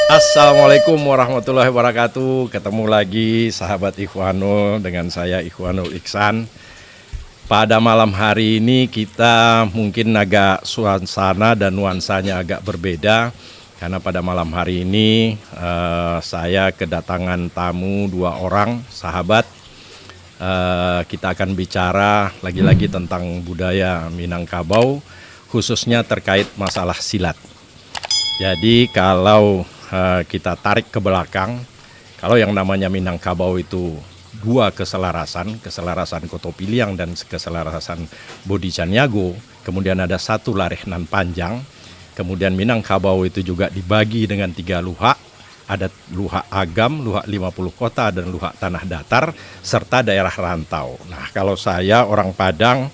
Assalamualaikum warahmatullahi wabarakatuh. Ketemu lagi sahabat Ikhwanul dengan saya Ikhwanul Iksan. Pada malam hari ini kita mungkin agak suasana dan nuansanya agak berbeda. Karena pada malam hari ini saya kedatangan tamu 2 orang sahabat. Kita akan bicara lagi-lagi tentang budaya Minangkabau, khususnya terkait masalah silat. Jadi kalau kita tarik ke belakang, kalau yang namanya Minangkabau itu 2 keselarasan Kotopiliang dan keselarasan Bodi Caniago, kemudian ada 1 lareh nan panjang, kemudian Minangkabau itu juga dibagi dengan 3 luhak, ada luhak Agam, luhak 50 kota, dan luhak tanah datar, serta daerah rantau. Nah, kalau saya orang Padang,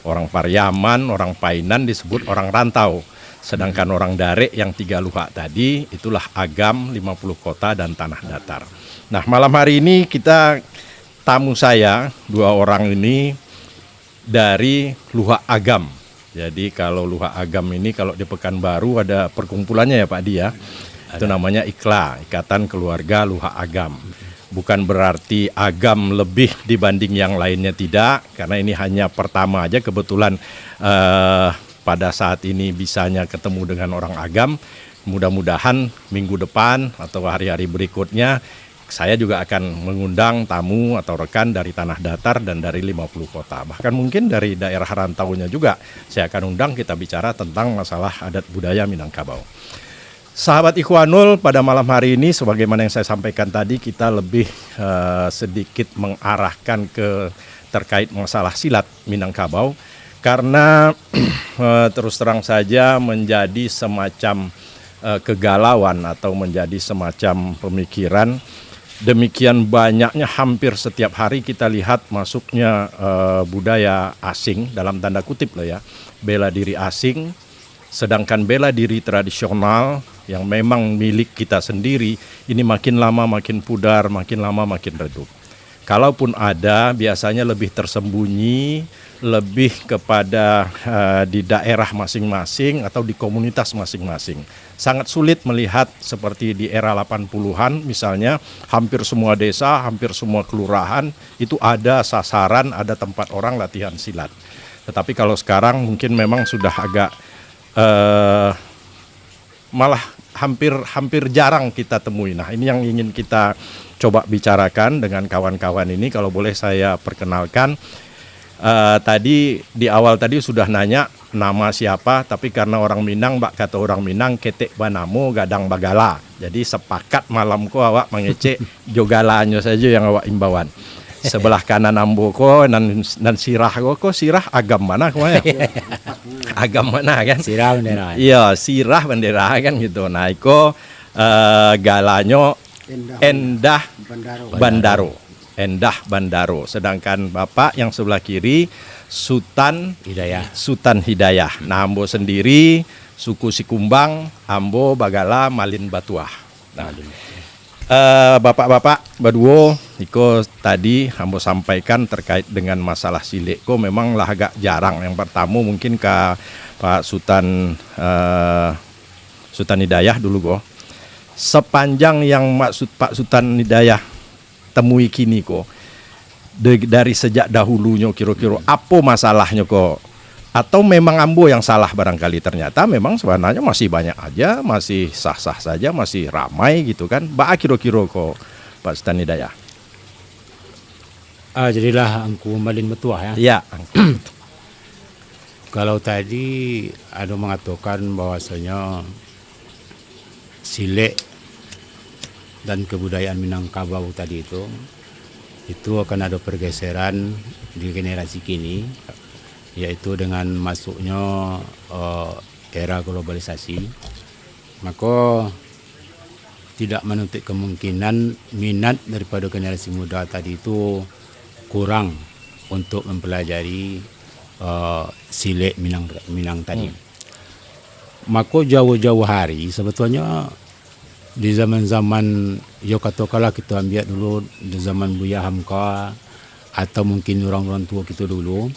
orang Pariaman, orang Painan disebut orang rantau. Sedangkan orang Darek yang 3 luhak tadi itulah Agam, 50 kota, dan tanah datar. Nah, malam hari ini tamu saya 2 orang ini dari luhak Agam. Jadi kalau luhak Agam ini kalau di Pekanbaru ada perkumpulannya ya Pak Dia. Itu namanya IKLA, Ikatan Keluarga Luhak Agam. Bukan berarti Agam lebih dibanding yang lainnya, tidak, karena ini hanya pertama aja kebetulan pada saat ini bisanya ketemu dengan orang Agam. Mudah-mudahan minggu depan atau hari-hari berikutnya saya juga akan mengundang tamu atau rekan dari tanah datar dan dari 50 kota. Bahkan mungkin dari daerah rantaunya juga saya akan undang, kita bicara tentang masalah adat budaya Minangkabau. Sahabat Ikhwanul, pada malam hari ini sebagaimana yang saya sampaikan tadi, kita lebih sedikit mengarahkan ke terkait masalah silat Minangkabau. Karena terus terang saja menjadi semacam kegalauan atau menjadi semacam pemikiran. Demikian banyaknya, hampir setiap hari kita lihat masuknya budaya asing, dalam tanda kutip loh ya, bela diri asing, sedangkan bela diri tradisional yang memang milik kita sendiri ini makin lama makin pudar, makin lama makin redup. Kalaupun ada, biasanya lebih tersembunyi, lebih kepada di daerah masing-masing atau di komunitas masing-masing. Sangat sulit melihat seperti di era 80-an misalnya, hampir semua desa, hampir semua kelurahan itu ada sasaran, ada tempat orang latihan silat. Tetapi kalau sekarang mungkin memang sudah agak malah hampir jarang kita temui. Nah, ini yang ingin kita coba bicarakan dengan kawan-kawan ini. Kalau boleh saya perkenalkan, tadi di awal tadi sudah nanya nama siapa, tapi karena orang Minang, kata orang Minang, ketek banamo gadang bagala. Jadi sepakat malam ko awak mengecek jogalanyo saja yang awak imbauan. Sebelah kanan ambo ko nan sirah ko sirah Agam mana ko ya? Agam mana kan? Sirah bendera. Iya, sirah bendera kan gitu. Nah, iko galanyo Endah Bandaro. Endah Bandaro. Sedangkan Bapak yang sebelah kiri Sultan Hidayah. Nah, ambo sendiri suku Sikumbang, ambo Bagala Malin Batuah. Nah, bapak-bapak baduo, iko tadi ambo sampaikan terkait dengan masalah silik ko memang lah agak jarang. Yang pertama mungkin ke Pak Sultan Hidayah dulu go. Sepanjang yang maksud Pak Sultan Hidayah temui kini ko, dari sejak dahulunya kira-kira apa masalahnya ko, atau memang ambo yang salah barangkali, ternyata memang sebenarnya masih banyak aja, masih sah-sah saja, masih ramai gitu kan. Kira-kira ko Pak Sultan Hidayah. Jadilah angku Malin Batuah ya. Iya. Kalau tadi ada mengatakan bahwasanya silet dan kebudayaan Minangkabau tadi itu akan ada pergeseran di generasi kini, yaitu dengan masuknya era globalisasi. Maka tidak menutup kemungkinan minat daripada generasi muda tadi itu kurang untuk mempelajari silet Minang tadi. Maka jauh-jauh hari sebetulnya di zaman-zaman katakanlah kita ambil dulu di zaman Buya Hamka atau mungkin orang-orang tua kita dulu,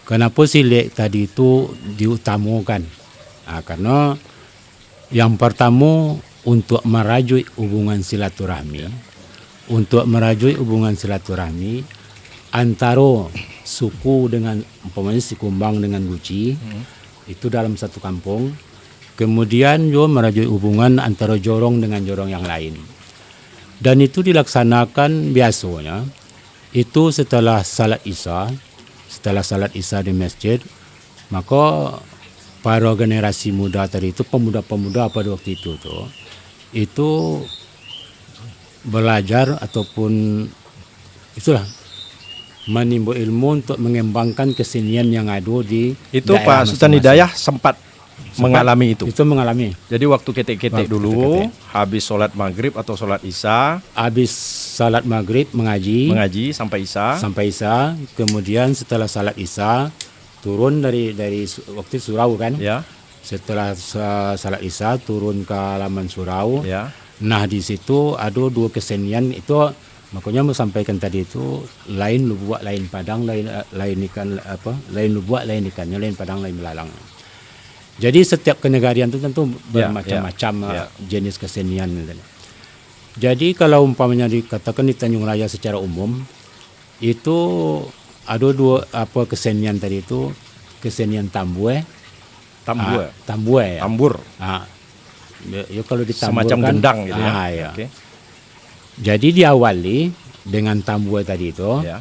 kenapa silet tadi itu diutamakan? Karena yang pertama untuk merajui hubungan silaturahmi, untuk merajui hubungan silaturahmi antara suku dengan umpamanya si Kumbang dengan Guci itu dalam satu kampung. Kemudian juga merajui hubungan antara jorong dengan jorong yang lain. Dan itu dilaksanakan biasanya itu setelah salat Isya di masjid, maka para generasi muda tadi itu, pemuda-pemuda pada waktu itu tuh, itu belajar ataupun itulah menimba ilmu untuk mengembangkan kesenian yang ada di Itu daerah Pak Sultan masing-masing. Hidayah sempat mengalami itu. Itu mengalami. Jadi waktu ketik-ketik Waktu dulu, ketik-ketik. habis sholat maghrib atau sholat isya, Habis salat maghrib mengaji mengaji sampai isya, sampai Isya, kemudian setelah salat Isya turun dari waktu surau kan. ya, Setelah salat Isya turun ke halaman surau. ya, Nah di situ ada dua kesenian itu, makanya mau sampaikan tadi itu lain lubuak lain padang lain ikan apa lain lubuak lain ikannya lain padang lain belalang. Jadi setiap kenegarian itu tentu bermacam-macam ya. jenis kesenian. Jadi kalau umpamanya dikatakan di Tanjung Raya secara umum itu ada dua kesenian tadi itu, kesenian tambue, tambue ya. tambur, Ya kalau ditambur semacam kan, gendang gitu ya. ya. Oke. Jadi diawali dengan tambue tadi itu. Ya.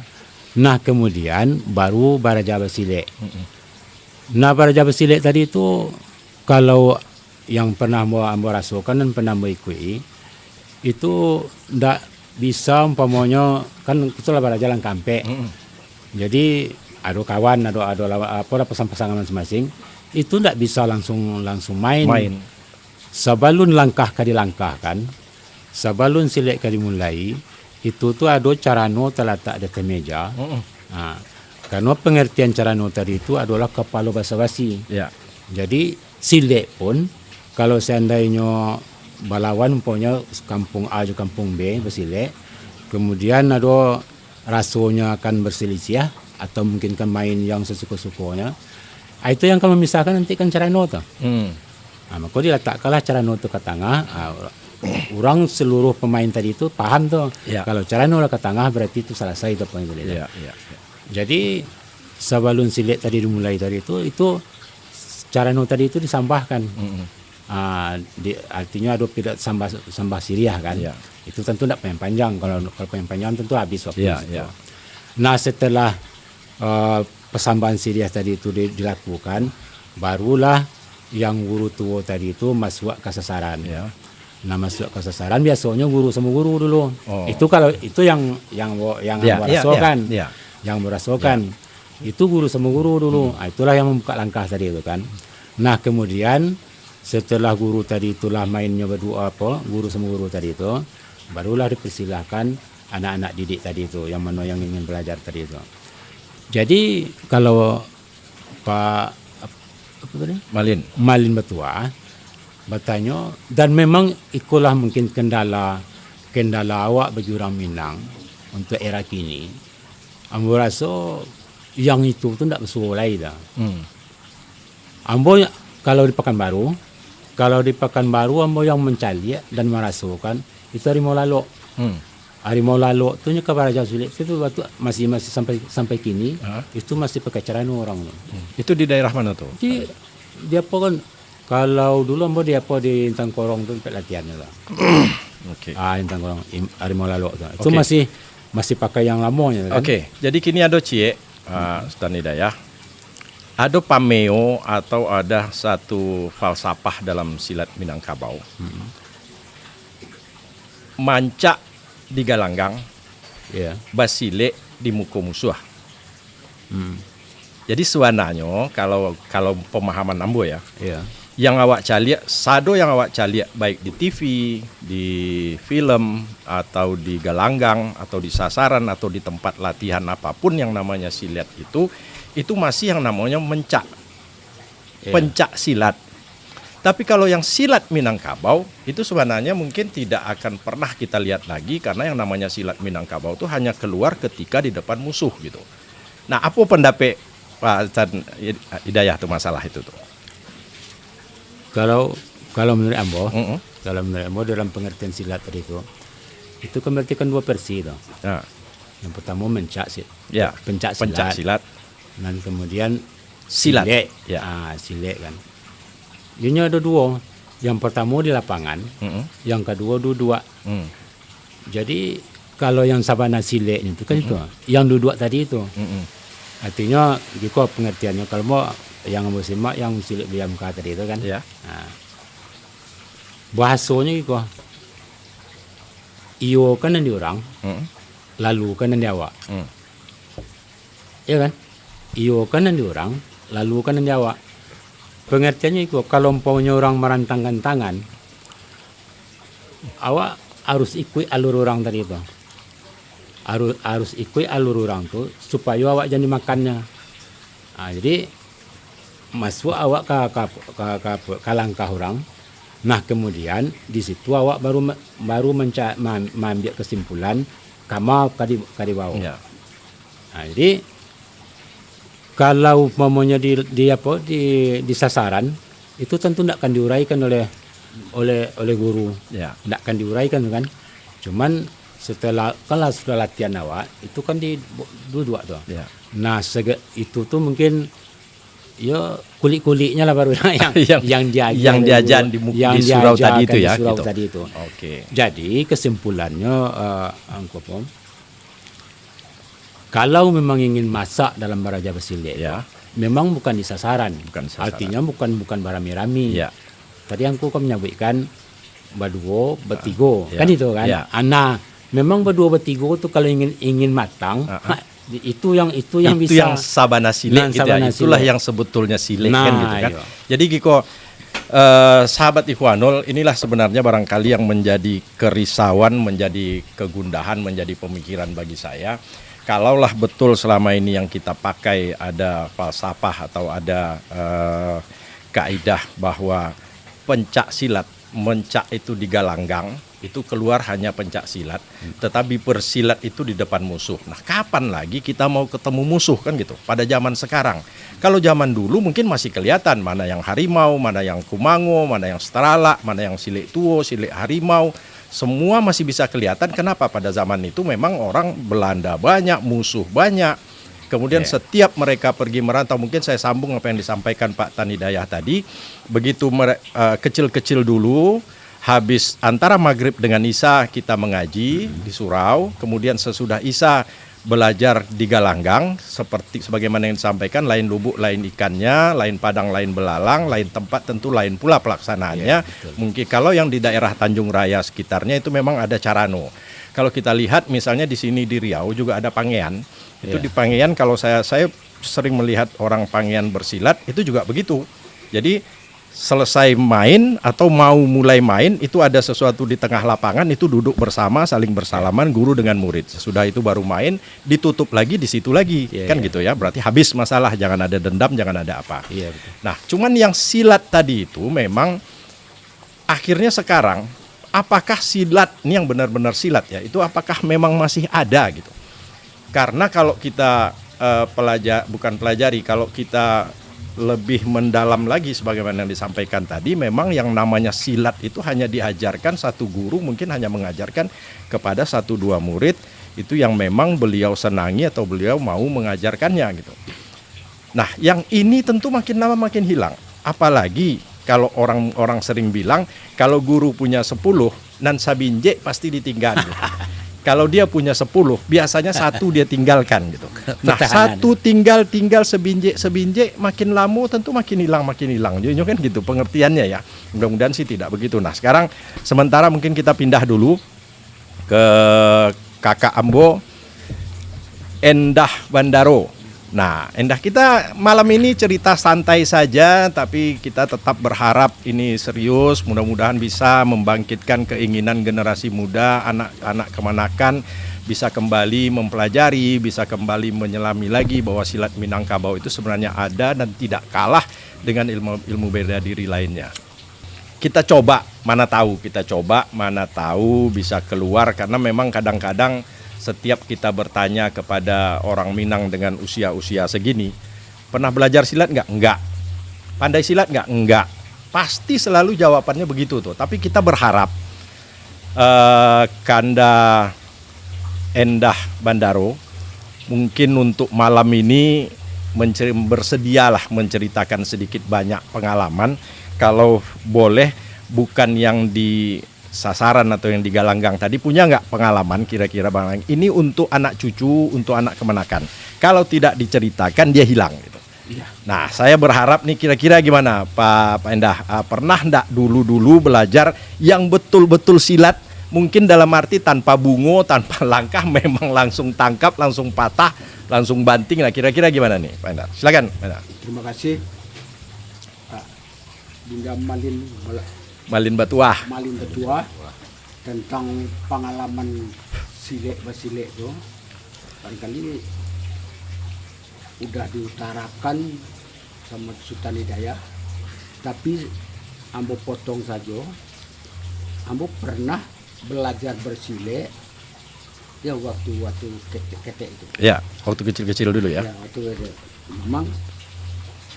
Nah kemudian baru Baraja Basilek. Nah Baraja Basilek tadi itu kalau yang pernah mau rasakan dan pernah mengikuti itu ndak bisa umpamanya kan itulah Baraja Langkampe. Jadi ada kawan, ada pasangan masing-masing itu ndak bisa langsung main. Sebelum langkah dilangkahkan, sebelum silek dimulai, itu tuh ada carano terletak di atas meja. Nah, karena pengertian carano tadi itu adalah kepala basa-basi. Ya. Jadi silek pun kalau seandainya balawan umpamanya kampung A ke kampung B bersilek, kemudian ada rasanya akan berselisih atau mungkin kan main yang sesuka-sukanya. Itu yang akan memisahkan nanti kan carano tuh. Nah, maka diletakkanlah carano itu ke tengah. Orang seluruh pemain tadi itu paham tuh. Ya. Kalau carano ke tengah berarti itu selesai itu poin tadi. Ya. Jadi sebelum silek tadi dimulai tadi itu carano tadi itu disambahkan. Artinya ada tidak sambah siriah kan. Ya. Itu tentu tidak panjang. Kalau panjang tentu habis waktu Ya, itu. ya. Nah setelah persambahan siriah tadi itu dilakukan, barulah yang guru tua tadi itu masuk ke sasaran. Ya. Nah masuk ke sasaran biasanya guru sama guru dulu. Oh. Itu kalau itu yang merasakan, Ya. yang merasakan itu guru sama guru dulu. Nah, itulah yang membuka langkah tadi itu kan. Nah kemudian setelah guru tadi itulah mainnya berdua guru sama guru tadi itu, barulah dipersilahkan anak-anak didik tadi itu yang mana yang ingin belajar tadi itu. Jadi kalau Pak Malin Betua bertanya, dan memang ikulah mungkin kendala awak bagi orang Minang untuk era kini. Ambo rasa yang itu tu tidak bersuai dah. Ambo kalau di Pekanbaru ambo yang mencari dan merasakan itu harimau lalok. Harimau lalok tu nya ke Baraja Sulit itu waktu masih sampai kini itu masih pakai carano orang. Itu di daerah mana tuh? Dia apa kan kalau dulu ambo dia apa di Intang Korong tu latihannya lah. Oke. Intang Korong harimau lalok tu. Itu Oke. masih pakai yang lamanya kan. Oke. Jadi kini ada cie Sultan Hidayah. Ada pameo atau ada satu falsafah dalam silat Minangkabau. Mancak di galanggang, Iya. basile di muko musuh. Jadi sebenarnya kalau pemahaman ambo ya, Iya. yang awak caliak, sado yang awak caliak baik di TV, di film, atau di galanggang, atau di sasaran, atau di tempat latihan apapun yang namanya silat itu masih yang namanya mencak, Iya. pencak silat. Tapi kalau yang silat Minangkabau itu sebenarnya mungkin tidak akan pernah kita lihat lagi karena yang namanya silat Minangkabau itu hanya keluar ketika di depan musuh gitu. Nah, apa pendapat Pak Sultan Hidayah tuh masalah itu tuh? Kalau menurut ambo, dalam pengertian silat tadi itu kan berarti kan dua versi itu. Nah, Yang pertama mencak silat, ya, pencak pencak silat, silat, dan kemudian silat. silek. Ya. Silek kan. Ini ada dua. Yang pertama di lapangan, Mm-mm. yang kedua duduk. Mm. Jadi kalau yang sabana silek itu kan itu, yang duduk tadi itu. Mm-mm. Artinya gitu pengertiannya kalau mau yang musimak yang silek diam tadi itu kan. Ya. Nah, bahasanya gitu. Iyo kanan di orang, Mm. lalu kanan di awak. Mm. Ya kan? Iyo kanan di orang, lalu kanan di awak. Pengertiannya itu kalau umpamanya orang merantangkan tangan, awak harus ikut alur orang tadi itu. Harus ikut alur orang tuh supaya awak jadi makannya. Nah, jadi masuk awak ke langkah orang. Nah kemudian di situ awak baru mengambil kesimpulan kamu kadi bawah. Ya. Nah, jadi kalau umpamanya di sasaran itu tentu tidak akan diuraikan oleh guru, Ya. tidak akan diuraikan kan. Cuman kalau sudah latihan awak itu kan di dua tuh. Ya. Nah itu tuh mungkin ya kulit-kulitnya lah baru yang diajar di surau tadi itu ya. Gitu. Tadi itu. Oke. Jadi kesimpulannya kalau memang ingin masak dalam baraja bersilet, Ya. memang bukan di sasaran. Bukan sasaran. Artinya bukan barami-rami. Ya. Tadi aku kan menyebutkan berduo, bertigo, Ya. kan itu kan. Ya. Nah, memang berdua bertigo itu kalau ingin matang, itu yang Itu bisa. yang sabana silek gitu ya. Sabana Itulah silek. yang sebetulnya silek Nah, kan gitu kan. iya. Jadi Giko, sahabat Ikhwanul, inilah sebenarnya barangkali yang menjadi kerisauan, menjadi kegundahan, menjadi pemikiran bagi saya. Kalaulah betul selama ini yang kita pakai ada falsafah atau ada kaidah bahwa pencak silat, mencak itu digalanggang, itu keluar hanya pencak silat, tetapi persilat itu di depan musuh. Nah, kapan lagi kita mau ketemu musuh kan gitu? Pada zaman sekarang. Kalau zaman dulu mungkin masih kelihatan mana yang harimau, mana yang kumango, mana yang strala, mana yang silek tuo, silek harimau. Semua masih bisa kelihatan. Kenapa? Pada zaman itu memang orang Belanda banyak, musuh banyak. Kemudian setiap mereka pergi merantau, mungkin saya sambung apa yang disampaikan Pak Tanidayah tadi. Begitu kecil-kecil dulu, habis antara maghrib dengan isya kita mengaji di surau. Kemudian sesudah isya belajar di galanggang, seperti sebagaimana yang disampaikan, lain lubuk, lain ikannya, lain padang, lain belalang, lain tempat, tentu lain pula pelaksanaannya. Mungkin kalau yang di daerah Tanjung Raya sekitarnya itu memang ada carano. Kalau kita lihat misalnya di sini di Riau juga ada Pangean. Itu di Pangean kalau saya sering melihat orang Pangean bersilat itu juga begitu. Jadi selesai main atau mau mulai main itu ada sesuatu di tengah lapangan, itu duduk bersama saling bersalaman guru dengan murid. Sesudah itu baru main, ditutup lagi di situ lagi, gitu ya. Berarti habis masalah, jangan ada dendam, jangan ada apa. Iya, betul. Nah, cuman yang silat tadi itu memang akhirnya sekarang apakah silat ini yang benar-benar silat ya? Itu apakah memang masih ada gitu? Karena kalau kita pelajari, kalau kita lebih mendalam lagi sebagaimana yang disampaikan tadi, memang yang namanya silat itu hanya diajarkan satu guru, mungkin hanya mengajarkan kepada 1-2 murid itu yang memang beliau senangi atau beliau mau mengajarkannya gitu. Nah, yang ini tentu makin lama makin hilang. Apalagi kalau orang sering bilang kalau guru punya 10 nan sabinje pasti ditinggal gitu. Kalau dia punya 10, biasanya 1 dia tinggalkan gitu. Nah, 1 tinggal sebinje makin lama tentu makin hilang. Jadi kan gitu pengertiannya ya. Mudah-mudahan sih tidak begitu. Nah, sekarang sementara mungkin kita pindah dulu ke Kakak Ambo Endah Bandaro. Nah, Endah, kita malam ini cerita santai saja, tapi kita tetap berharap ini serius. Mudah-mudahan bisa membangkitkan keinginan generasi muda, anak-anak kemanakan, bisa kembali mempelajari, bisa kembali menyelami lagi bahwa silat Minangkabau itu sebenarnya ada dan tidak kalah dengan ilmu bela diri lainnya. Kita coba, mana tahu bisa keluar, karena memang kadang-kadang setiap kita bertanya kepada orang Minang dengan usia-usia segini, pernah belajar silat nggak? Enggak. Pandai silat nggak? Enggak. pasti selalu jawabannya begitu tuh. Tapi kita berharap Kanda Endah Bandaro mungkin untuk malam ini bersedialah menceritakan sedikit banyak pengalaman. Kalau boleh, bukan yang di sasaran atau yang di Galanggang tadi, punya nggak pengalaman kira-kira Bang? Ini untuk anak cucu, untuk anak kemenakan. Kalau tidak diceritakan dia hilang gitu. Iya. Nah, saya berharap nih kira-kira gimana Pak Endah, pernah ndak dulu belajar yang betul-betul silat, mungkin dalam arti tanpa bungo, tanpa langkah, memang langsung tangkap, langsung patah, langsung banting. Nah, kira-kira gimana nih Pak Endah? Silakan Pak Endah. Terima kasih Pak Dinda Malin Batuah. Malin Ketua tentang pengalaman basilek itu. Barangkali udah diutarakan sama Sultan Hidayah, tapi ambo potong saja. Ambo pernah belajar bersilek ya waktu ketek itu. Ya, waktu kecil-kecil dulu ya. Ya, waktu itu. Memang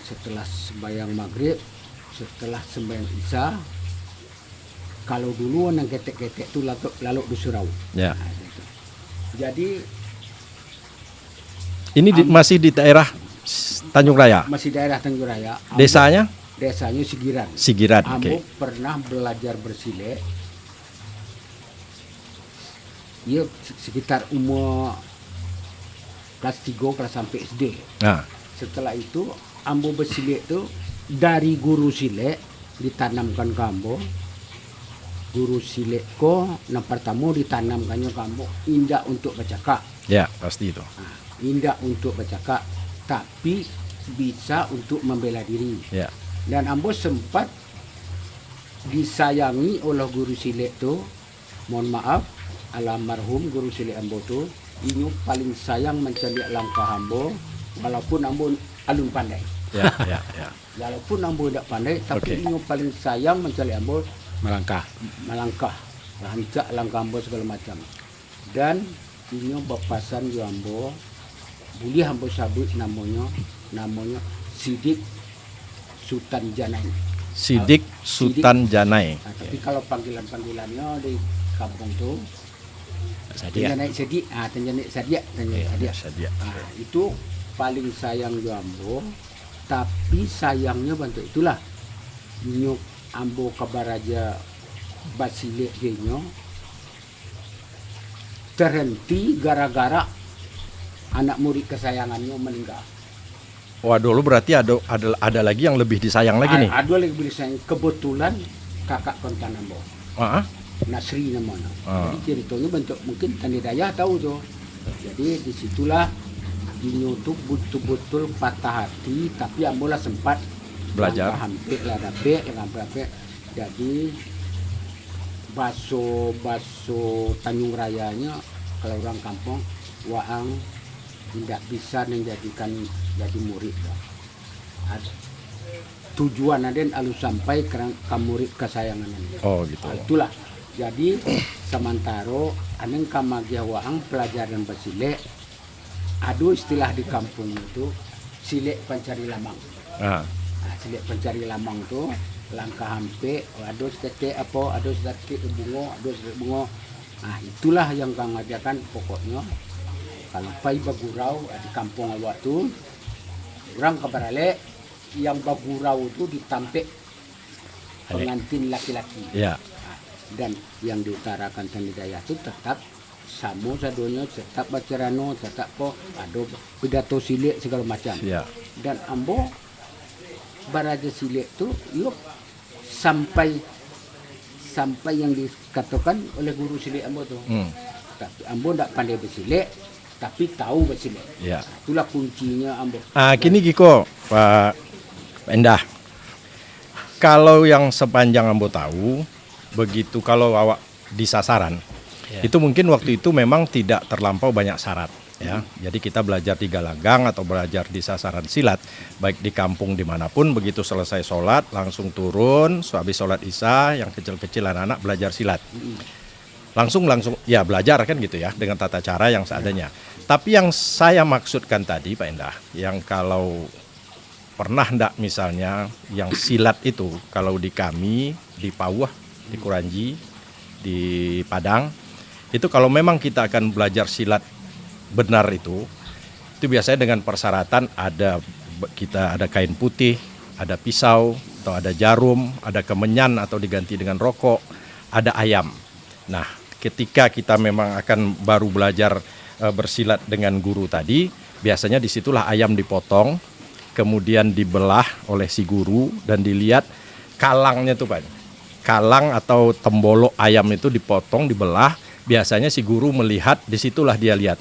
setelah sembahyang maghrib, setelah sembahyang isya, kalau dulu orang ketek-ketek itu lalu di surau. Ya. Nah, gitu. Jadi Ini masih di daerah Tanjung Raya. masih daerah Tanjung Raya. Desanya Desanya Sigiran. Sigiran. Ambo Oke. pernah belajar bersilek. Ya sekitar umur kelas 3, kelas sampai SD. Nah, Setelah itu ambo bersilek itu dari guru silek ditanamkan ke ambo. Guru silek ko yang pertama ditanamkannya ke ambo indah untuk bercakap. ya pasti itu. Nah, indah untuk bercakap, tapi bisa untuk membela diri. Ya. Dan ambo sempat disayangi oleh guru silek tu. Mohon maaf, almarhum guru silek ambo tu, ini paling sayang mencari langkah ambo, walaupun ambo alun pandai. Ya, ya, ya. Walaupun ambo tidak pandai, tapi Oke. ini paling sayang mencari ambo Melangkah. melangkah, rancak langkah ambo segala macam. Dan ini bapasan jo ambo, boleh ambo sabut namanya Sidik Sultan Janai. Sidik Sultan Janai. Nah, tapi kalau panggilannya di kampung tu Sadia. Tanjanik Sedik, Tanjanik Sadia, Tanjanik Sadia. Sadia. Ah, itu paling sayang jo ambo, tapi sayangnya bantu itulah nyuk ambo kabaraja basilek genyo terhenti gara-gara anak murid kesayangannya meninggal. Wah, dulu berarti ada lagi yang lebih disayang lagi nih. Ada lagi beli sayang, kebetulan kakak kontan ambo. Ah, Nasri namanya. Ah. Jadi ceritanya bentuk mungkin Tani Daya tahu tuh. Jadi disitulah Dino tuh betul-betul patah hati, tapi ambolah sempat Belajar. langkah hampir lah dapet. Jadi baso Tanjung Rayanya kalau orang kampung waang tidak bisa menjadikan jadi murid. Tujuan aden alus sampai ke murid kesayangan. oh gitu. Itulah. Jadi sementara aneng kamagia waang pelajaran basilek, ada istilah di kampung itu silek pencari lamang. Ah, Nah, silek pencari lamang itu langkah hampe, ada sedikit apa, ada sedikit bungo. Nah, itulah yang kang ngajarkan pokoknya. Kalau pai bagurau di kampung awak tu, orang kebarale yang bagurau itu ditampik pengantin laki-laki. ya. Dan yang diutarakan Tani Daya itu tetap samo sadonya, tetap bacarano, tetap kok ada pidato silek segala macam. Ya. Dan ambo baraja silek itu yuk sampai yang dikatakan oleh guru silek ambo tuh. Tapi ambo tidak pandai bersilek, tapi tahu bersilek. Ya. Itulah kuncinya ambo. Kini Giko, Pak Endah. Kalau yang sepanjang Ambo tahu, begitu kalau awak di sasaran, itu mungkin waktu itu memang tidak terlampau banyak syarat. Ya, jadi kita belajar di Galanggang atau belajar di sasaran silat, baik di kampung dimanapun, begitu selesai sholat langsung turun, habis sholat isya, yang kecil-kecil anak-anak belajar silat. Langsung ya belajar kan gitu ya dengan tata cara yang seadanya. Tapi yang saya maksudkan tadi Pak Endah, yang kalau pernah ndak misalnya yang silat itu kalau di kami di Pauh, di Kuranji, di Padang itu kalau memang kita akan belajar silat benar itu biasanya dengan persyaratan kita ada kain putih, ada pisau atau ada jarum, ada kemenyan atau diganti dengan rokok, ada ayam. Nah, ketika kita memang akan baru belajar bersilat dengan guru tadi, biasanya disitulah ayam dipotong, kemudian dibelah oleh si guru dan dilihat kalangnya tuh Pak. Kalang atau tembolok ayam itu dipotong, dibelah. Biasanya si guru melihat, disitulah dia lihat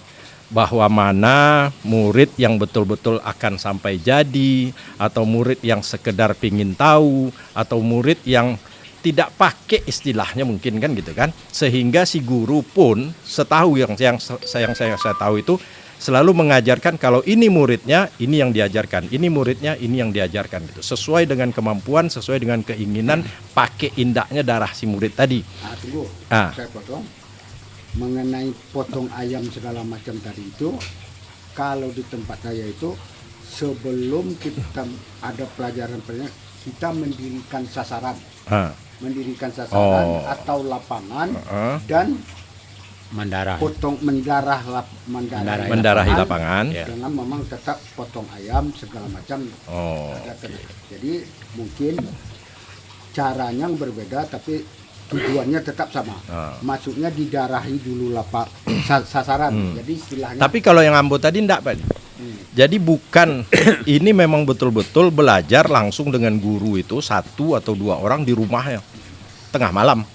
bahwa mana murid yang betul-betul akan sampai jadi, atau murid yang sekedar pingin tahu, atau murid yang tidak pakai istilahnya mungkin kan gitu kan, sehingga si guru pun setahu yang saya tahu itu selalu mengajarkan kalau ini muridnya ini yang diajarkan, ini muridnya ini yang diajarkan gitu, sesuai dengan kemampuan, sesuai dengan keinginan, pakai indahnya darah si murid tadi. Tunggu, saya potong. Mengenai potong ayam segala macam tadi itu, kalau di tempat saya itu sebelum kita ada pelajaran kita mendirikan sasaran, atau lapangan dan mendarahi lapangan dengan memang tetap potong ayam segala macam. Jadi mungkin caranya yang berbeda tapi tujuannya tetap sama. Maksudnya didarahi dulu sasaran. Jadi istilahnya. Tapi kalau yang Ambo tadi enggak, Pak. Jadi bukan ini memang betul-betul belajar langsung dengan guru itu 1 atau 2 orang di rumahnya tengah malam.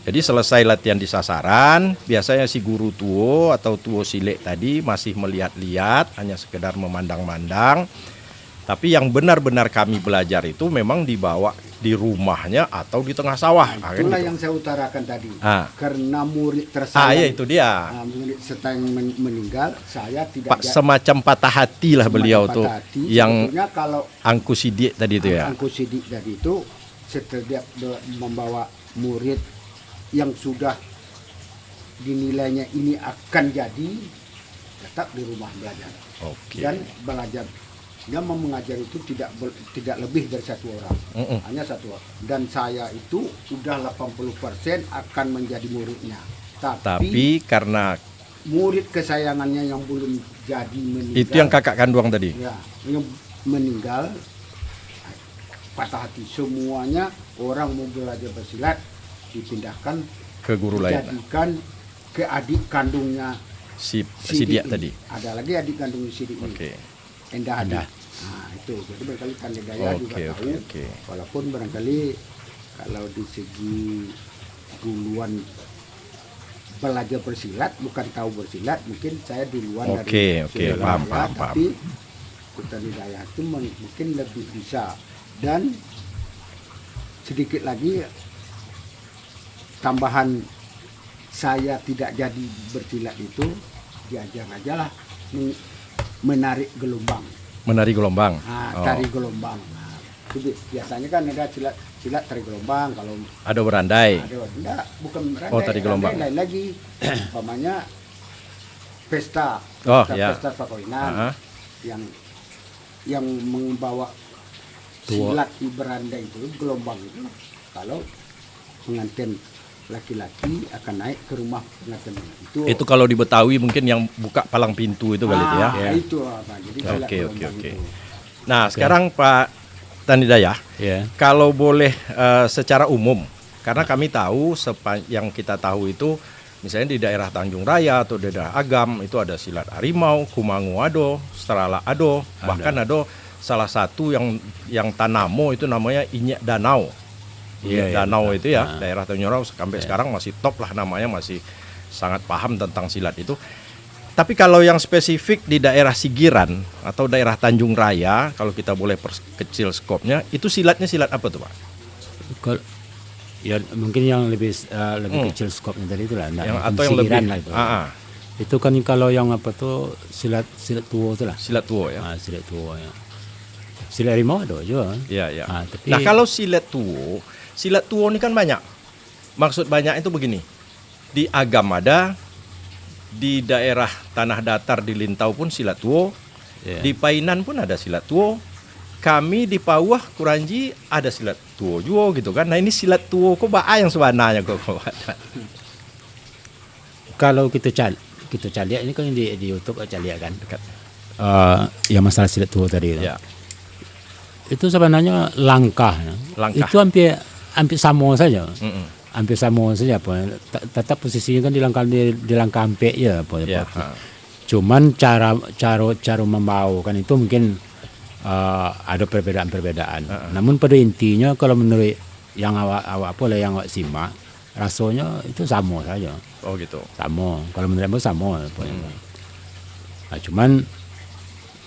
Jadi selesai latihan di sasaran, biasanya si guru tuo atau tuo silek tadi masih melihat-lihat, hanya sekedar memandang-mandang. Tapi yang benar-benar kami belajar itu memang dibawa di rumahnya atau di tengah sawah. Itulah yang saya utarakan tadi. Karena murid tersayang. Ya itu dia. Murid tersayang meninggal, saya tidak. Semacam patah hati lah beliau tuh. Yang kalau Angku Sidik tadi itu ya. Angku Sidik tadi itu setiap membawa murid yang sudah dinilainya ini akan jadi, tetap di rumah belajar. Dan belajar. Dia mau mengajar itu tidak lebih dari 1 orang, hanya 1 orang. Dan saya itu sudah 80% akan menjadi muridnya. Tapi karena murid kesayangannya yang belum jadi meninggal. Itu yang kakak kandung tadi. Ya, yang meninggal, patah hati. Semuanya orang mau belajar bersilat dipindahkan ke guru lain. Dijadikan ke adik kandungnya si dia tadi. Ada lagi adik kandung Sidik ini. Endah Hadi. Nah, itu. Jadi barangkali Kandidaya juga tahu. Walaupun barangkali kalau di segi duluan belajar bersilat, bukan tahu bersilat, mungkin saya duluan dari paham. Tapi Kandidaya itu mungkin lebih bisa. Dan sedikit lagi tambahan saya tidak jadi bersilat itu, diajar aja lah menarik gelombang. Tarik gelombang. Itu biasanya kan ada silat tarik gelombang. Kalau ada berandai. Bukan berandai. Tarik gelombang. Lain lagi. Umpamanya pesta perkawinan yang membawa silat di berandai itu, gelombang itu, kalau pengantin laki-laki akan naik ke rumah pengantin itu kalau di Betawi mungkin yang buka palang pintu itu kali itu ya. Itu apa. Jadi Oke. Nah, sekarang Pak Tandidaya, kalau boleh secara umum, karena kami tahu yang kita tahu itu misalnya di daerah Tanjung Raya atau daerah Agam itu ada silat harimau, kumangu ado, strala ado, bahkan ada salah satu yang Tanamo itu namanya Inyek Danau. Danau itu ya, daerah Tanjung Raya sampai sekarang masih top lah namanya, masih sangat paham tentang silat itu. Tapi kalau yang spesifik di daerah Sigiran atau daerah Tanjung Raya, kalau kita boleh perkecil skopnya, itu silatnya silat apa tuh Pak? Ya mungkin yang lebih kecil skopnya tadi itulah. Atau yang lebih lah itu. Itu kan kalau yang apa tuh silat tuo itu lah. Silat tuo ya. Silat tuo ya. Silat harimau ada juga. Iya. Nah kalau silat tuo ini kan banyak. Maksud banyak itu begini. Di Agam ada, di daerah tanah datar di Lintau pun silat tuo, di Painan pun ada silat tuo, kami di Pauah Kuranji ada silat tuo juga gitu kan. Nah ini silat tuo kok baa yang sebenarnya kok. Kalau kita cari ini kan di YouTube cari kan. Yang masalah silat tuo tadi. Ya. Itu sebenarnya langkah. Langkah. Itu hampir sama saja. Mm-mm. Hampir sama saja apa. Tetap posisinya kan di langkah hampir ya apa. Ya. Cuman cara membawa kan itu mungkin ada perbedaan. Namun pada intinya kalau menurut yang awak simak, rasanya itu sama saja. Oh gitu. Sama. Kalau menurut aku sama. Nah, cuman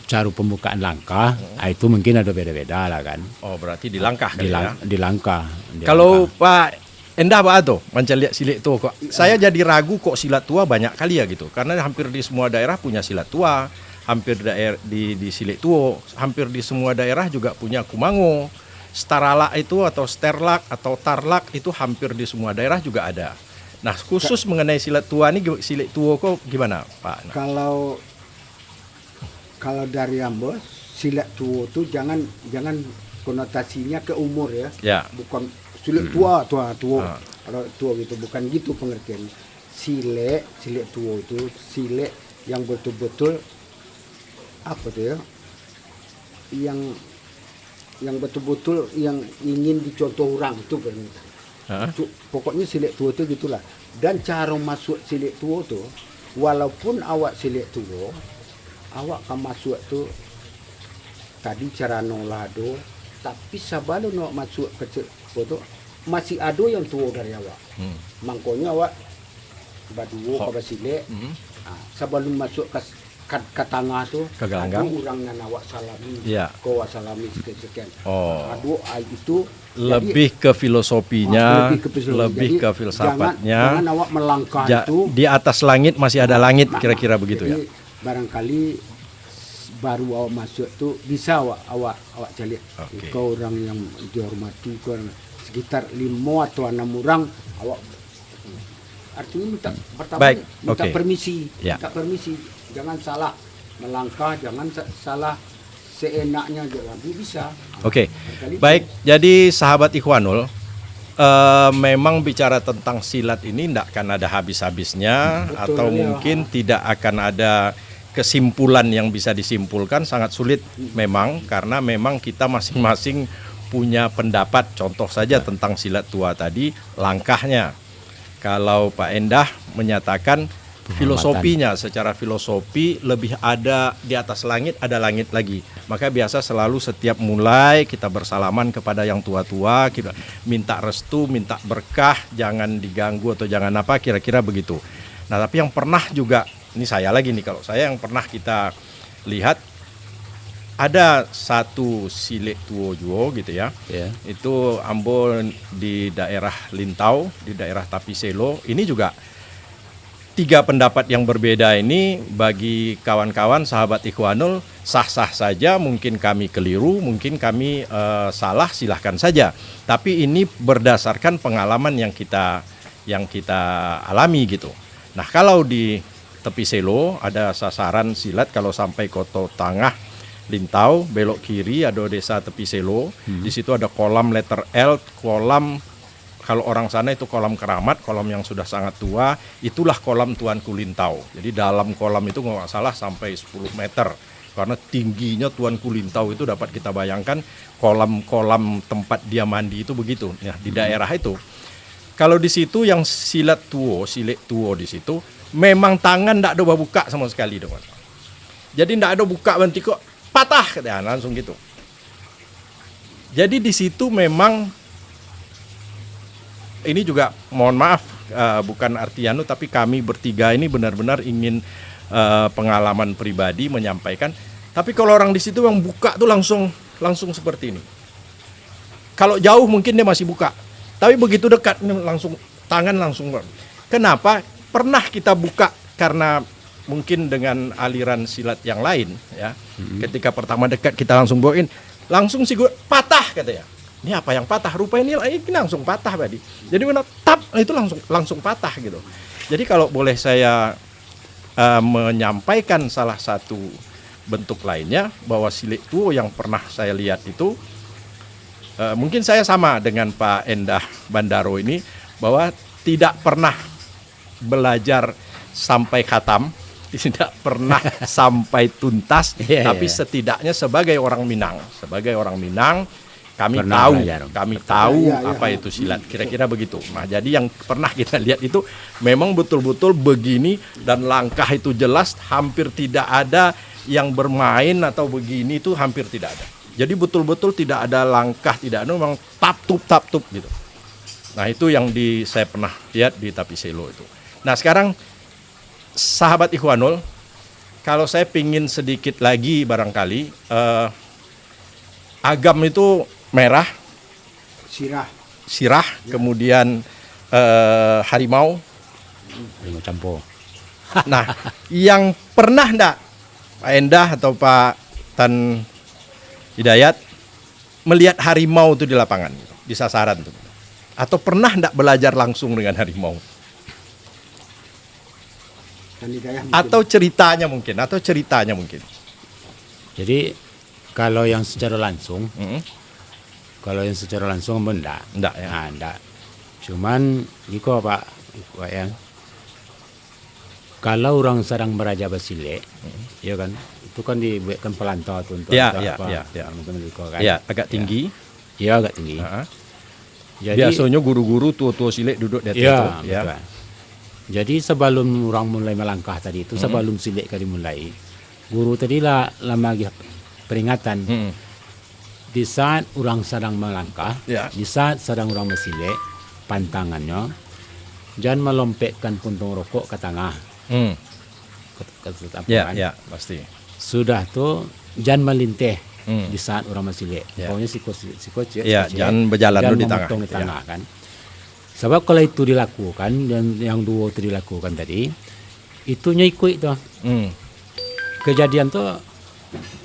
cara pembukaan langkah itu mungkin ada beda-beda lah kan. Oh berarti di langkah kali ya. Di langkah. Kalau Pak Endah Pak Ato, lihat silat tua kok. Saya jadi ragu kok silat tua banyak kali ya gitu. Karena hampir di semua daerah punya silat tua, hampir di silat tua, hampir di semua daerah juga punya kumango. Staralak itu atau sterlak atau tarlak itu hampir di semua daerah juga ada. Nah, khusus mengenai silat tua ini silat tua kok gimana, Pak? Kalau dari Ambon silat tua itu jangan konotasinya ke umur ya. Ya. Bukan silat tua. Kalau tua gitu bukan gitu pengertian. Silat tua itu silat yang betul-betul apa tuh ya? Yang betul-betul yang ingin dicontoh orang itu permintaan. Pokoknya silat tua itu gitulah. Dan cara masuk silat tua tuh walaupun awak silat tua, awak kan masuk tuh tadi cara nolado, tapi sebelum awak masuk ke foto masih ada yang tua dari awak. Mangkonya awak baduo ke silat. Sebelum masuk ke tengah tuh ada orang yang awak salami. Ya. Kau salami sekian. Oh. Aduh itu lebih ke filosofinya, lebih ke jadi, filsafatnya. Jangan awak melangkah itu Di atas langit masih ada langit, kira-kira begitu ya. Barangkali baru awak masuk tuh bisa awak cari. Okay. Kau orang yang dihormati, kau sekitar 5 atau 6 orang awak artinya minta pertama minta permisi, minta permisi. Jangan salah melangkah, jangan salah seenaknya jalan. Bisa. Oke. Baik, jadi sahabat Ikhwanul, memang bicara tentang silat ini tidak akan ada habis-habisnya. Betul, atau mungkin tidak akan ada kesimpulan yang bisa disimpulkan, sangat sulit memang, karena memang kita masing-masing punya pendapat. Contoh saja tentang silat tua tadi, langkahnya. Kalau Pak Endah menyatakan filosofinya, secara filosofi lebih ada di atas langit, ada langit lagi. Maka biasa selalu setiap mulai kita bersalaman kepada yang tua-tua, kita minta restu, minta berkah, jangan diganggu atau jangan apa, kira-kira begitu. Nah tapi yang pernah juga, ini saya lagi nih, kalau saya yang pernah kita lihat, ada satu silat tuo juo gitu ya. Itu Ambon di daerah Lintau, di daerah Tapiselo. Ini juga 3 pendapat yang berbeda ini bagi kawan-kawan sahabat Ikhwanul sah-sah saja. Mungkin kami keliru, mungkin kami salah, silahkan saja. Tapi ini berdasarkan pengalaman yang kita alami gitu. Nah kalau di Tapiselo ada sasaran silat kalau sampai Koto Tangah Lintau, belok kiri ada desa Tapiselo. Di situ ada kolam letter L, kolam kalau orang sana itu kolam keramat, kolam yang sudah sangat tua, itulah kolam Tuanku Lintau. Jadi dalam kolam itu nggak salah sampai 10 meter. Karena tingginya Tuanku Lintau itu dapat kita bayangkan kolam-kolam tempat dia mandi itu begitu. Nah, di daerah itu. Kalau di situ yang silat tuo di situ, memang tangan nggak ada buka sama sekali. Jadi nggak ada buka berhenti kok patah, katanya langsung gitu. Jadi di situ memang ini juga mohon maaf bukan artianu, tapi kami bertiga ini benar-benar ingin pengalaman pribadi menyampaikan. Tapi kalau orang di situ yang buka tuh langsung seperti ini. Kalau jauh mungkin dia masih buka, tapi begitu dekat langsung tangan langsung. Kenapa? Pernah kita buka karena mungkin dengan aliran silat yang lain ya. Ketika pertama dekat kita langsung bawain, langsung sih gue patah katanya. Ini apa yang patah? Rupanya ini langsung patah tadi. Jadi mana tap itu langsung patah gitu. Jadi kalau boleh saya menyampaikan salah satu bentuk lainnya bahwa silik tuo yang pernah saya lihat itu mungkin saya sama dengan Pak Endah Bandaro ini bahwa tidak pernah belajar sampai khatam, tidak pernah sampai tuntas, tapi setidaknya sebagai orang Minang kami Pernah tahu, belajar. apa itu silat, kira-kira begitu. Nah, jadi yang pernah kita lihat itu memang betul-betul begini dan langkah itu jelas, hampir tidak ada yang bermain atau begini, itu hampir tidak ada. Jadi betul-betul tidak ada langkah, tidak ada, memang tap-tup gitu. Nah, itu yang saya pernah lihat di Tapiselo itu. Nah, sekarang sahabat Ikhwanul, kalau saya pingin sedikit lagi barangkali, agam itu merah, sirah, kemudian harimau. Harimau campur. Nah, yang pernah enggak Pak Endah atau Pak Tan Hidayat melihat harimau itu di lapangan, di sasaran tuh? Atau pernah enggak belajar langsung dengan harimau? Atau ceritanya mungkin. Jadi kalau yang secara langsung, enggak. Enggak ya. Nah, enggak. Cuman iko Pak yang kalau orang sedang beraja basile, ya kan, itu kan dibuatkan pelantau tuh untuk Ya, apa? Kan? Ya, agak tinggi. Ya, agak tinggi. Jadi biasanya guru-guru tua-tua silik duduk di atas ya, itu. Ya. betul. Jadi sebelum orang mulai melangkah tadi itu, sebelum silik kali mulai, guru tadi lah lagi peringatan. Di saat orang sedang melangkah, di saat sedang orang bersilik, pantangannya jangan melompetkan puntung rokok ke tengah. Ya, pasti. Sudah tuh jangan melinteh di saat orang bersilik. Pokoknya Jangan berjalan dulu di tengah. Di tengah kan. Sebab kalau itu dilakukan dan yang dua itu dilakukan tadi, itu ikut tuh. Kejadian tuh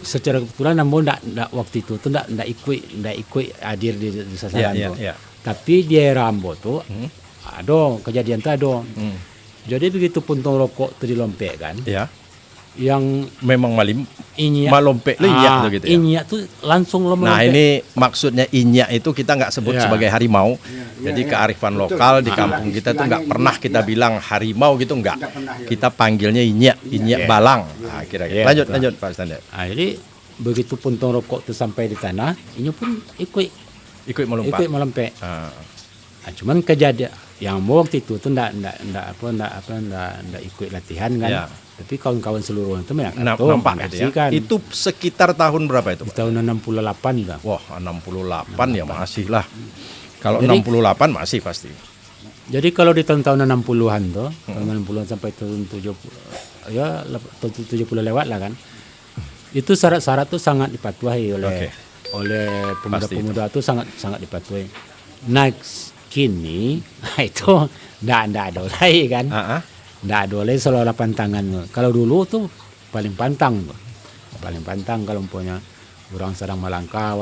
secara kebetulan namun ndak waktu itu tuh ndak ikut hadir di sasaran tuh. Tapi di era Ambo tuh ada kejadian tuh ada. Jadi begitu puntung rokok tuh dilompetkan. Yang memang inyak malompek inyak gitu ya. Inyak tuh langsung lo Nah, ini maksudnya inyak itu kita nggak sebut sebagai harimau. Jadi kearifan lokal di kampung kita tuh nggak pernah kita bilang harimau gitu, nggak. Kita panggilnya inyak balang. Nah, kira-kira. Lanjut Pak Standar. Nah, jadi begitu puntung rokok itu sampai di tanah, ini pun ikut melompat. Nah, cuman kejadian yang waktu itu tuh ndak ikut latihan kan. Tapi kawan-kawan seluruh itu nampak gitu ya. Itu sekitar tahun berapa itu, Pak? Tahun 68 lah. Wah, 68 ya masih lah. Kalau 68 masih pasti. Jadi kalau di tahun-tahun 60-an tuh, tahun 60-an sampai tahun 70 ya tahun 70 lewat lah kan. Itu syarat-syarat tuh sangat dipatuhi oleh pemuda-pemuda itu sangat dipatuhi. Next kini itu ndak ada lagi kan. Ndak ada lagi selalu pantangan. Kalau dulu tuh paling pantang kalau punya orang sedang melangkah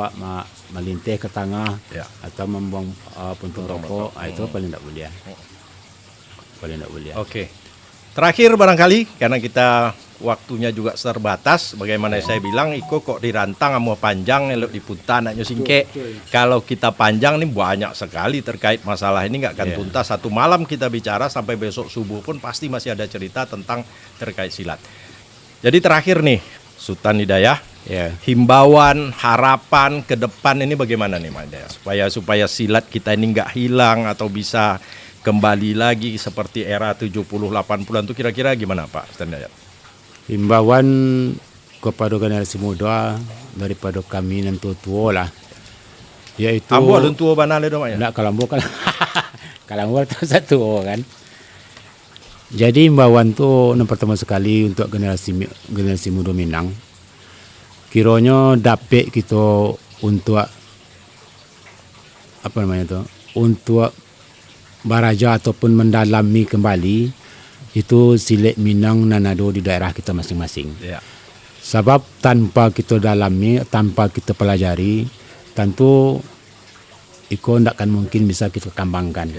melintih ke tengah atau membuang puntung rokok, itu paling tidak boleh. Oke. Terakhir barangkali karena kita waktunya juga terbatas, bagaimana saya bilang kok dirantang sama panjang elok diputar naknya singke. Kalau kita panjang nih banyak sekali terkait masalah ini, nggak akan tuntas. Satu malam kita bicara sampai besok subuh pun pasti masih ada cerita tentang terkait silat. Jadi terakhir nih Sultan Hidayah, himbauan, harapan ke depan ini bagaimana nih Mas Hidayah? Supaya silat kita ini nggak hilang atau bisa kembali lagi seperti era 70-80-an itu kira-kira gimana Pak Sultan Hidayat? Himbauan kepada generasi muda daripada kami dan tua lah, yaitu Ambo dan tua banale dong ya? Enggak, kalau Ambo itu satu kan. Jadi himbauan tuh yang pertama sekali untuk generasi muda Minang, kiranya dapat kita untuk untuk baraja ataupun mendalami kembali itu silat Minang Nanado di daerah kita masing-masing. Sebab tanpa kita dalami, tanpa kita pelajari, tentu itu tidak akan mungkin bisa kita kembangkan.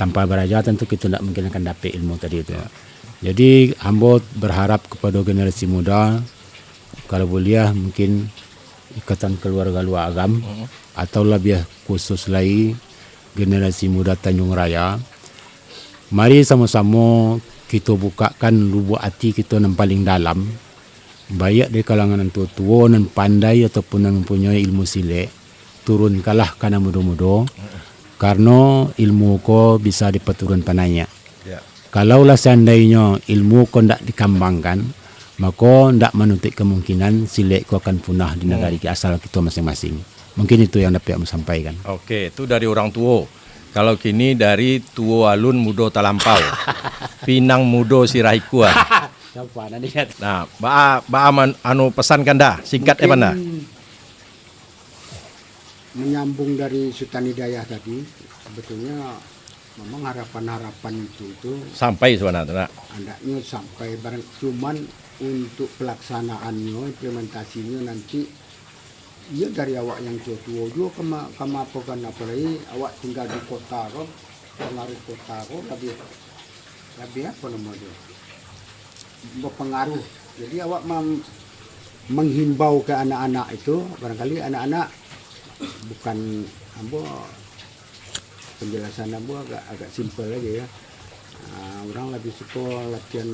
Tanpa baraja tentu kita tidak mungkin akan dapat ilmu tadi itu. Jadi hamba berharap kepada generasi muda kalau boleh mungkin Ikatan Keluarga Luar Agam atau lebih khusus lagi generasi muda Tanjung Raya. Mari sama-sama kita bukakan lubuk hati kita yang paling dalam. Baik di kalangan yang tua-tua dan pandai ataupun yang mempunyai ilmu silek, turunkanlah karena muda-muda. Karena ilmu ko bisa dipeturun pananya. Ya. Kalaulah seandainya ilmu ko tidak dikembangkan, maka tidak menutup kemungkinan silek ko akan punah di negara asal kita masing-masing. Mungkin itu yang dapat saya sampaikan. Oke, itu dari orang tua. Kalau kini dari tua alun mudo talampau. Pinang mudo sirahikuan. Siapa nanti lihat. Nah, anu pesankan dah, singkat Mungkin dah. Menyambung dari Sultan Hidayah tadi, sebetulnya memang harapan-harapan itu Sampai sebenarnya. hendaknya sampai barang, cuman untuk pelaksanaannya, implementasinya nanti ya dari awak yang tua-tua juga kama apa kan, apalagi awak tinggal di kota kok, pengaruh kota kok lebih apa namanya, berpengaruh. Jadi awak menghimbau ke anak-anak itu, barangkali anak-anak bukan ambo, penjelasan ambo agak simpel aja ya. Orang lebih suka latihan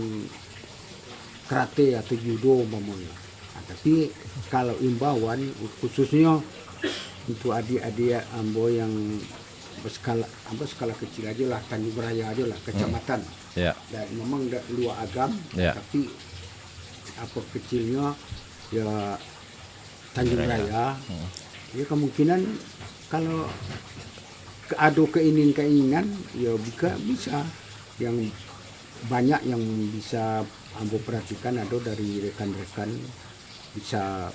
karate atau judo umpamanya. Tapi kalau imbauan khususnya untuk adik-adik ambo yang skala kecil aja lah, Tanjung Raya aja lah, kecamatan. Ya. Dan memang luar agam, Ya. tapi apa kecilnya ya Tanjung Raya. Ya kemungkinan kalau ada keinginan ya bisa yang banyak yang bisa ambo perhatikan ada dari rekan-rekan bisa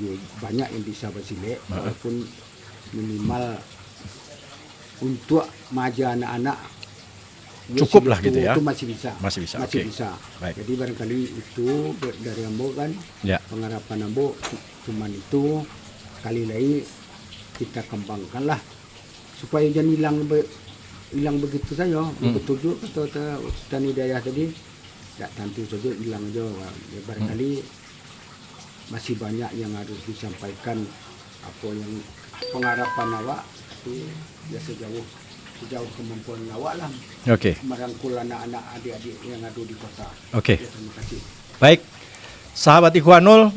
juga banyak yang bisa bersilek walaupun minimal untuk maju anak-anak ya Cukup lah gitu ya. itu masih bisa. Masih bisa, oke. Baik. Jadi barangkali itu dari ambo kan Ya. pengharapan ambo cuman itu, kali lagi kita kembangkanlah supaya jangan hilang begitu saja. Betul juga kata Sultan Hidayah tadi, tidak tentu saja hilang aja. Ya, barangkali masih banyak yang harus disampaikan, apa yang pengharapan awak itu ya sejauh kemampuan awak lah, Oke. merangkul anak-anak adik-adik yang ada di kota. Oke. Ya, terima kasih. Baik, sahabat Ikhwanul,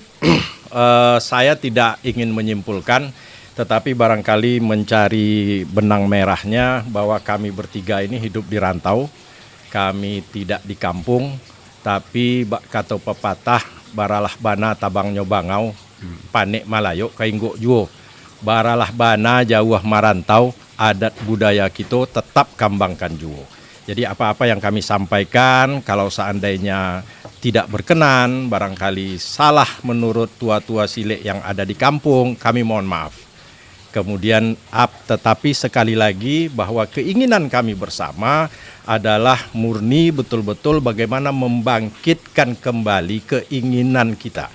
saya tidak ingin menyimpulkan, tetapi barangkali mencari benang merahnya bahwa kami bertiga ini hidup di rantau, kami tidak di kampung, tapi kata pepatah, baralah bana tabang nyobangau, panik malayo kainggok juo, baralah bana jauh marantau, adat budaya kita tetap kembangkan juo. Jadi apa-apa yang kami sampaikan, kalau seandainya tidak berkenan, barangkali salah menurut tua-tua silek yang ada di kampung, kami mohon maaf. Kemudian tetapi sekali lagi bahwa keinginan kami bersama adalah murni betul-betul bagaimana membangkitkan kembali keinginan kita.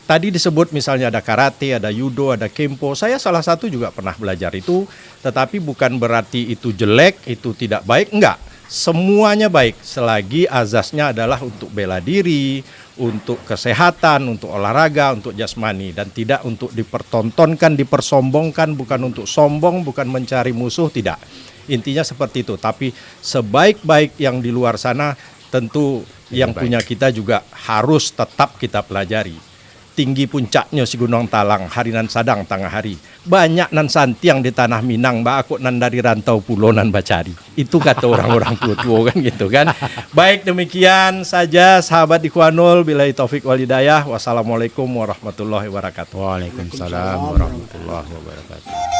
Tadi disebut misalnya ada karate, ada judo, ada kempo. Saya salah satu juga pernah belajar itu, tetapi bukan berarti itu jelek, itu tidak baik, enggak. Semuanya baik selagi azasnya adalah untuk bela diri, untuk kesehatan, untuk olahraga, untuk jasmani, dan tidak untuk dipertontonkan, dipersombongkan, bukan untuk sombong, bukan mencari musuh, tidak. Intinya seperti itu. Tapi sebaik-baik yang di luar sana tentu yang punya kita juga harus tetap kita pelajari. Tinggi puncaknya si Gunung Talang, harinan sadang tengah hari. Banyak nan santiang di tanah Minang, mbak aku nan dari rantau pulau nan bacari. Itu kata orang-orang tua-tua kan gitu kan. Baik, demikian saja sahabat Ikhwanul, billahi taufik wal hidayah. Wassalamualaikum warahmatullahi wabarakatuh. Waalaikumsalam warahmatullahi wabarakatuh.